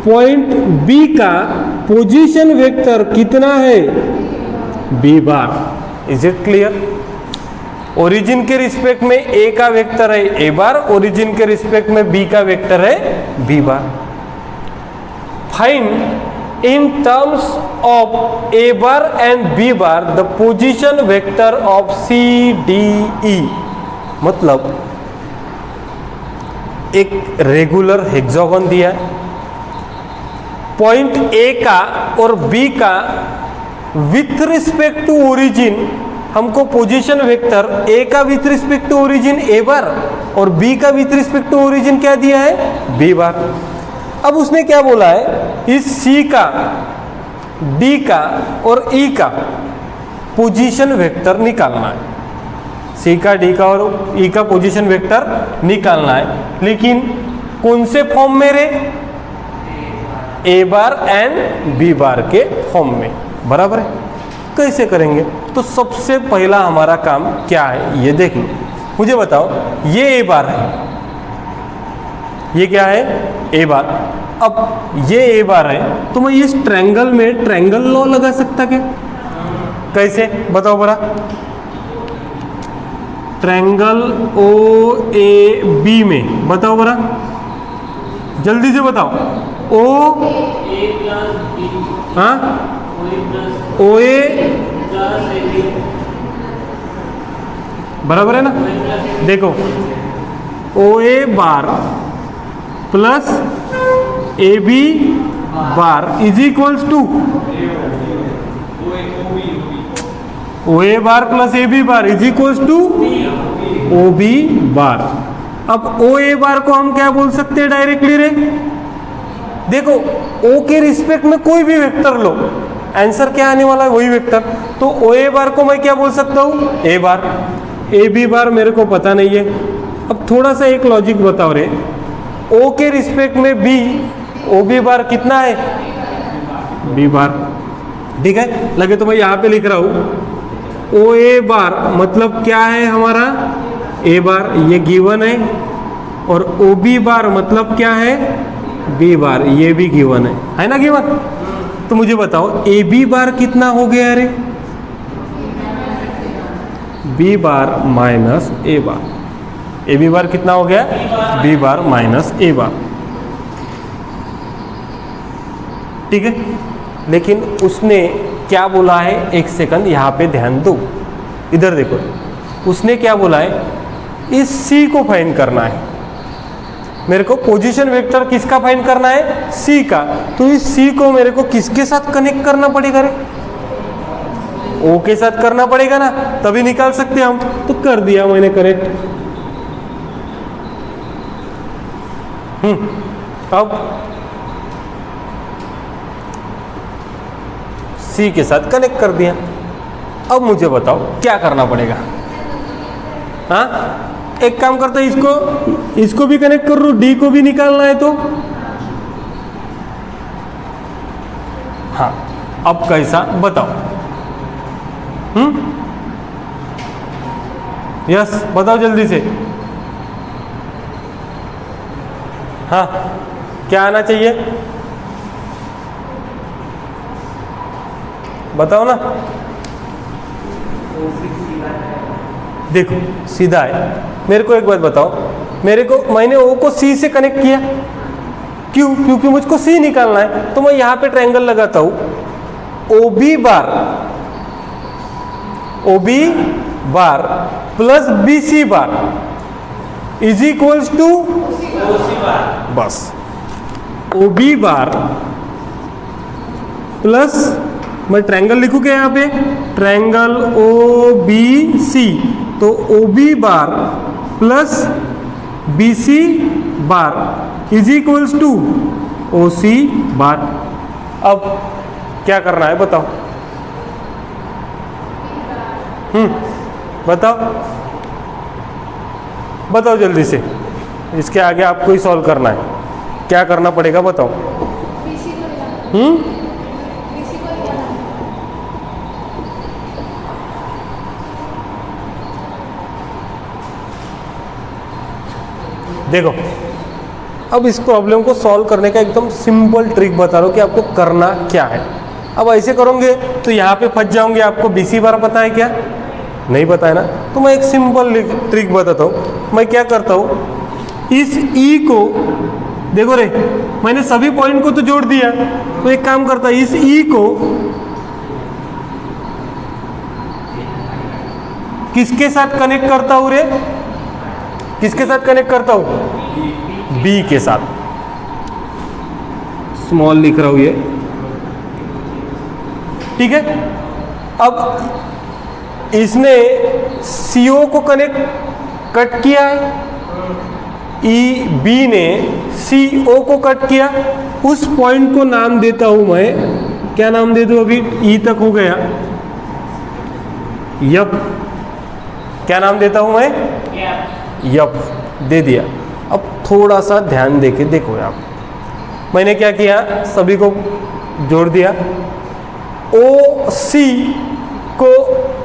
पॉइंट B का पोजीशन वेक्टर कितना है, B bar. Is it clear? Origin के रिस्पेक्ट में A का वेक्टर है A बार, ओरिजिन के रिस्पेक्ट में B का वेक्टर है B bar. Find in terms of A bar and B bar the position vector of C D E. मतलब एक रेगुलर हेक्सागन दिया है, पॉइंट A का और B का विथ रिस्पेक्ट टू ओरिजिन हमको पोजीशन वेक्टर A का with respect to origin A bar और B का विथ रिस्पेक्ट टू ओरिजिन क्या दिया है, B बार. अब उसने क्या बोला है, इस C का, D का और E का पोजीशन वेक्टर निकालना है. C का, D का और E का पोजीशन वेक्टर निकालना है, लेकिन कौन से फॉर्म में रे, A बार एंड B बार के फॉर्म में. बराबर है. कैसे करेंगे, तो सबसे पहला हमारा काम क्या है ये देख लो. मुझे बताओ, ये A बार है, ये क्या है, A बार. अब ये A बार है तो मैं इस ट्रायंगल में ट्रायंगल लॉ लगा सकता क्या, कैसे बताओ बरा. ट्रायंगल OAB में बताओ बरा, जल्दी से बताओ. OA बराबर है ना. देखो OA bar plus AB bar is equals to OA bar plus AB bar is equals to OB bar. अब OA बार को हम क्या बोल सकते हैं डायरेक्टली रे, देखो O के रिस्पेक्ट में कोई भी वेक्टर लो, आंसर क्या आने वाला है वही वेक्टर. तो OA बार को मैं क्या बोल सकता हूँ, A बार. AB बार मेरे को पता नहीं है. अब थोड़ा सा एक लॉजिक बताओ रे, O के रिस्पेक्ट में B, OB बार कितना है, B बार. ठीक है, लगे तो मैं यहाँ पे लिख रहा हूँ, OA बार मतलब क्या है हमारा, A बार, ये गिवन है. और OB बार मतलब क्या है, B बार, ये भी गिवन है ना गिवन. तो मुझे बताओ AB बार कितना हो गया रे, B bar minus A bar. AB बार कितना हो गया, B बार माइनस A बार. ठीक है, लेकिन उसने क्या बोला है, एक सेकंड यहाँ पे ध्यान दो, इधर देखो. उसने क्या बोला है, इस C को फाइंड करना है. मेरे को पोजीशन वेक्टर किसका फाइंड करना है, C का. तो इस C को मेरे को किसके साथ कनेक्ट करना पड़ेगा रे, O के साथ करना पड़ेगा ना, तभी निकाल सकते हम. तो कर दिया मैंने कनेक्ट. अब C के साथ कनेक्ट कर दिया. अब मुझे बताओ क्या करना पड़ेगा. हाँ, एक काम करते हैं, इसको भी कनेक्ट कर लो, D को भी निकालना है. तो अब कैसा बताओ? यस, बताओ जल्दी से। हाँ, क्या आना चाहिए बताओ ना। देखो सीधा है। मेरे को एक बात बताओ, मैंने ओ को सी से कनेक्ट किया, क्यों? क्योंकि मुझको सी निकालना है। तो मैं यहां पे ट्रायंगल लगाता हूं, O B bar plus B C bar is equals to बस ओ बी बार प्लस, मैं ट्रायंगल लिखूं क्या यहाँ पे? ट्रायंगल ओ बी सी, तो O B bar plus B C bar is equals to O C bar. अब क्या करना है बताओ? बताओ जल्दी से। इसके आगे आपको ही सॉल्व करना है। क्या करना पड़ेगा बताओ? देखो, अब इस प्रॉब्लम को सॉल्व करने का एकदम सिंपल ट्रिक बता रहा हूं कि आपको करना क्या है। अब ऐसे करोगे तो यहाँ पे फंस जाओगे। आपको बीसी बार पता है क्या? नहीं पता है ना? तो मैं एक सिंपल ट्रिक बताता हूँ। मैं क्या करता हूँ, इस ई को देखो रे, मैंने सभी पॉइंट को तो जोड़ दिया, तो एक काम करता, इस ई को किसके साथ कनेक्ट करता हूं रे? किसके साथ कनेक्ट करता हूं? बी के साथ। स्मॉल लिख रहा हूं ये, ठीक है। अब इसने CO को कट किया है, ई बी ने CO को कट किया। उस पॉइंट को नाम देता हूं मैं, क्या नाम दे दूं? अभी ई तक हो गया, यप। क्या नाम देता हूं मैं? यप दे दिया। अब थोड़ा सा ध्यान देके देखो आप, मैंने क्या किया, सभी को जोड़ दिया। ओ सी को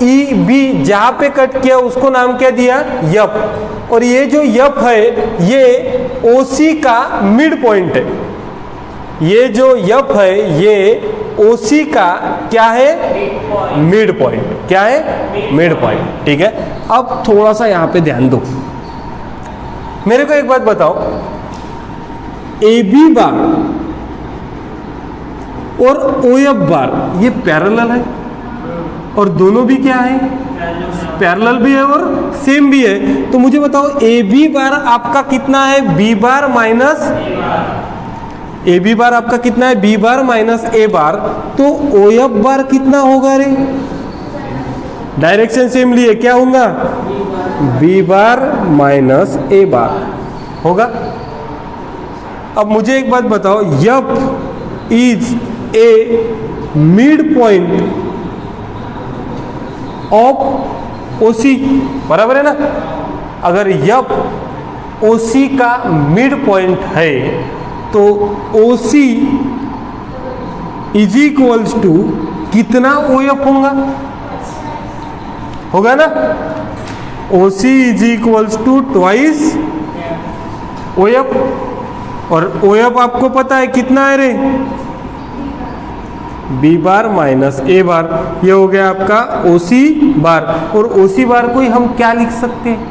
ई बी जहां पे कट किया उसको नाम क्या दिया? यप। और ये जो यप है ये ओ सी का मिड पॉइंट है। ये जो यप है ये ओ सी का क्या है? Mid point. क्या है? मिड पॉइंट, ठीक है। अब थोड़ा सा यहां पे ध्यान दो। मेरे को एक बात बताओ, ए बी बार और ओ एफ बार ये पैरेलल है, और दोनों भी क्या है? पैरेलल भी है और सेम भी है। तो मुझे बताओ ए बी बार आपका कितना है? B bar minus A B bar आपका कितना है? बी बार माइनस ए बार। तो ओ एफ बार कितना होगा रे? डायरेक्शन सेम लिए, क्या होगा? बी बार माइनस ए बार होगा। अब मुझे एक बात बताओ, M is a mid point of OC, बराबर है ना? अगर यप ओसी का मिड पॉइंट है तो ओसी इज इक्वल्स टू कितना ओएफ होगा ना? OC is equals to twice OF, और OF आपको पता है कितना है रे? B बार माइनस A बार। ये हो गया आपका OC बार। और OC बार को ही हम क्या लिख सकते हैं?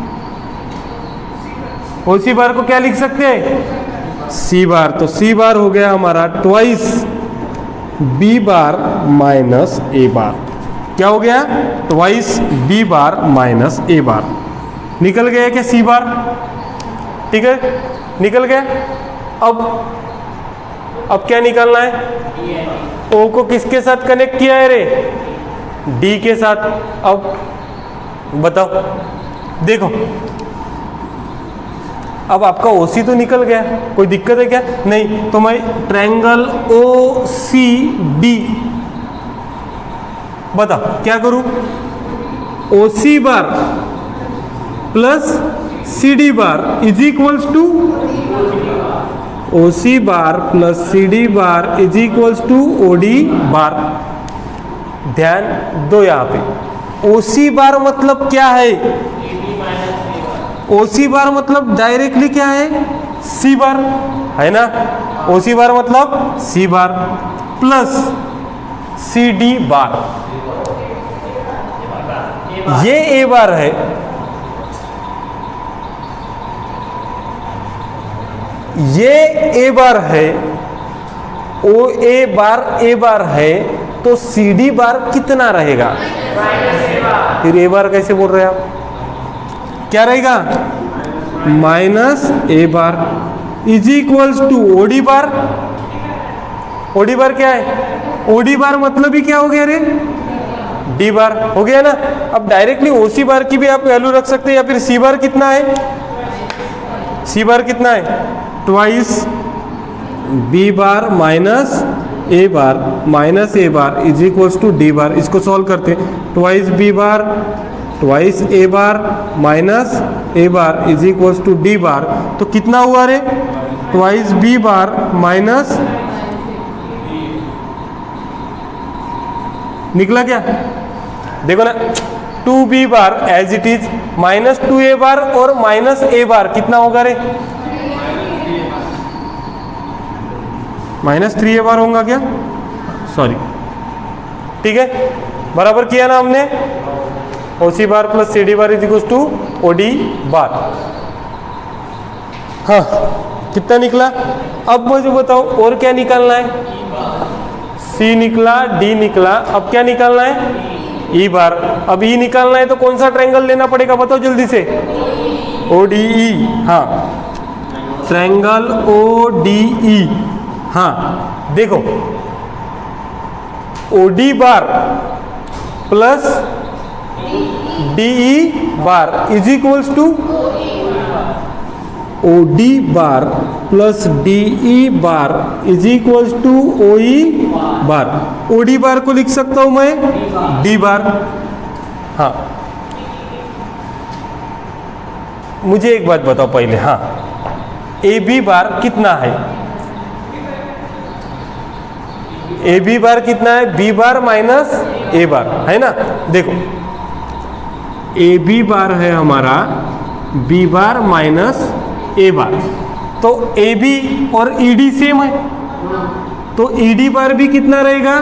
OC बार को क्या लिख सकते हैं? C बार। तो C बार हो गया हमारा twice B bar minus A बार। क्या हो गया? Twice B bar minus A बार। निकल गया क्या C बार? ठीक है, निकल गया। अब क्या निकालना है? O को किसके साथ कनेक्ट किया है रे? D के साथ। अब बताओ, देखो अब आपका OC तो निकल गया, कोई दिक्कत है क्या? नहीं। तो मैं ट्रायंगल OCD, बता क्या करूं? OC bar plus CD bar is equals to OC bar plus CD bar is equals to OD bar. ध्यान दो यहाँ पे, ओसी बार मतलब क्या है? ओसी बार मतलब डायरेक्टली क्या है? सी बार है ना। ओसी बार मतलब सी बार प्लस सी डी बार, ये ए बार है, ये ए बार है, ओ ए बार है, तो सी डी बार कितना रहेगा? फिर ए बार कैसे बोल रहे हैं आप? क्या रहेगा? Minus A bar is equals to OD bar. OD bar क्या है? ओडी बार मतलब ही क्या हो गया रे? डी बार हो गया ना। अब डायरेक्टली ओसी बार की भी आप वैल्यू रख सकते हैं, या फिर सी बार कितना है? सी बार कितना है? Twice B bar minus A bar is equals to D bar. इसको सॉल्व करते, twice B bar twice A bar minus A bar is equals to D bar. तो कितना हुआ रे? ट्वाइस बी बार माइनस, निकला क्या? देखो ना, 2b bar as it is minus 2a bar और माइनस a बार कितना होगा रे? माइनस 3a बार होगा क्या? सॉरी, ठीक है, बराबर किया ना हमने। OC bar plus C D bar is equal to OD bar. हाँ, कितना निकला? अब मुझे बताओ और क्या निकालना है? सी निकला, डी निकला, अब क्या निकालना है? ई बार। अब ई निकालना है तो कौन सा ट्रायंगल लेना पड़ेगा बताओ जल्दी से? ODE। हाँ, ट्रायंगल ODE। हाँ देखो, OD bar plus DE bar is equals to OD bar plus DE bar is equals to OE bar. OD bar को लिख सकता हूं मैं D बार। हाँ, मुझे एक बात बताओ पहले। हाँ, AB बार कितना है? AB बार कितना है? B बार माइनस A बार है ना। देखो, AB बार है हमारा B बार माइनस A बार, तो AB और ED सेम है, तो ED बार भी कितना रहेगा?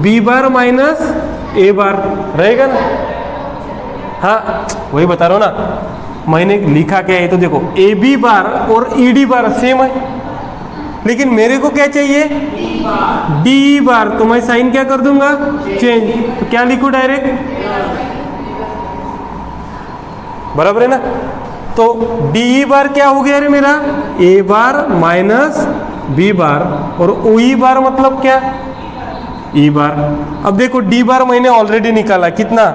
B बार माइनस A बार रहेगा ना। हाँ, वही बता रहा हूँ ना, मैंने लिखा क्या है तो देखो, AB बार और ED बार सेम है, लेकिन मेरे को क्या चाहिए? DE बार। तो मैं साइन क्या कर दूंगा? चेंज। तो क्या लिखूं? डायरेक्ट, बराबर है ना। तो DE बार क्या हो गया रे मेरा? A बार माइनस B बार, और OE बार मतलब क्या? E बार। अब देखो, D बार मैंने ऑलरेडी निकाला, कितना?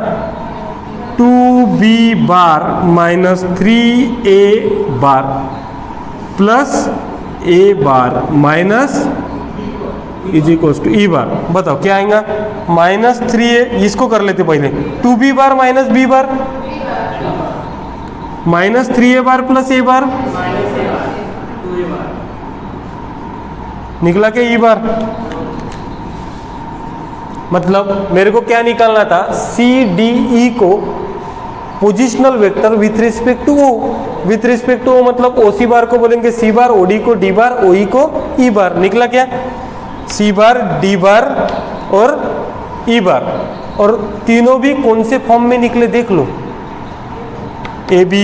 2B bar minus 3A bar plus A bar minus is equals to E bar. बताओ क्या आएगा? माइनस 3A, इसको कर लेते पहले। 2B bar minus B bar minus 3A bar plus A बार, निकला क्या? E बार। मतलब मेरे को क्या निकालना था? CDE को positional vector with respect to O। With respect to O मतलब OC बार को बोलेंगे C बार, OD को D बार, OE को E बार। निकला क्या? C बार, D बार और E बार। और तीनों भी कौन से फॉर्म में निकले देख लो। AB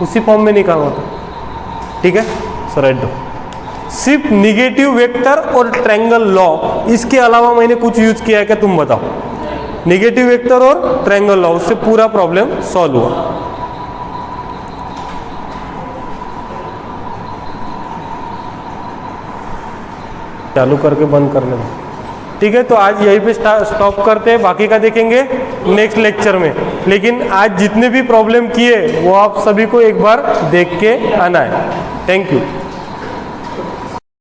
उसी फॉर्म में निकालना था, ठीक है। सो राइट दो। सिर्फ निगेटिव वेक्टर और ट्रायंगल लॉ, इसके अलावा मैंने कुछ यूज किया है क्या तुम बताओ? निगेटिव वेक्टर और ट्रायंगल लॉ, उससे पूरा प्रॉब्लम सॉल्व हुआ। चालू करके बंद करने में, ठीक है। तो आज यहीं पे स्टॉप करते हैं, बाकी का देखेंगे नेक्स्ट लेक्चर में। लेकिन आज जितने भी प्रॉब्लम किए वो आप सभी को एक बार देख के आना है। Thank you.